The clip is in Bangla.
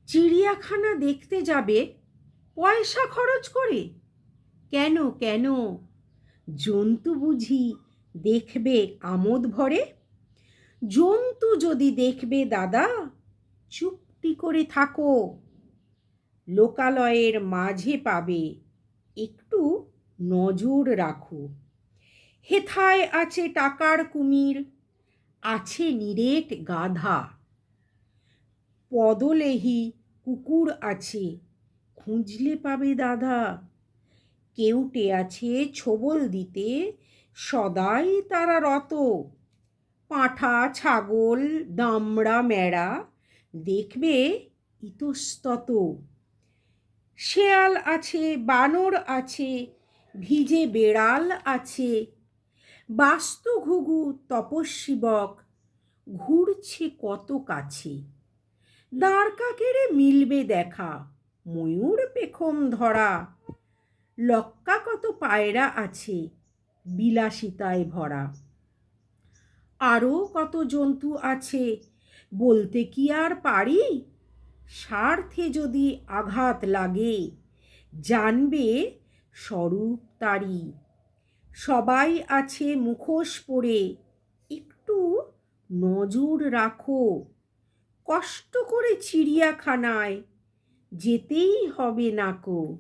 চিড়িয়াখানা দেখতে যাবে পয়সা খরচ করে? কেন কেন? জন্তু বুঝি দেখবে আমোদ ভরে? জন্তু যদি দেখবে দাদা, চুপটি করে থাকো। লোকালয়ের মাঝে পাবে, একটু নজর রাখো। হেথায় আছে টাকার কুমির, আছে নিরেট গাধা। পদলেহি কুকুর আছে, খুঁজলে পাবে দাদা। কেউটে আছে ছোবল দিতে, সদাই তারা রত। পাঁঠা, ছাগল, দামড়া, ম্যাড়া দেখবে ইতস্তত। শেয়াল আছে, বানর আছে, ভিজে বেড়াল আছে। বাস্তু ঘুঘু তপস্বী বক ঘুরছে কত কাছে। দাঁড় কাকেরে মিলবে দেখা, ময়ূর পেখম ধরা। লক্কা কত পায়রা আছে, বিলাসিতায় ভরা। আরও কত জন্তু আছে, বলতে কি আর পারি? স্বার্থে যদি আঘাত লাগে, জানবে স্বরূপ তারি। সবাই আছে মুখোশ পরে, একটু নজর রাখো। কষ্ট করে চিড়িয়াখানায় যেতেই হবে নাকো।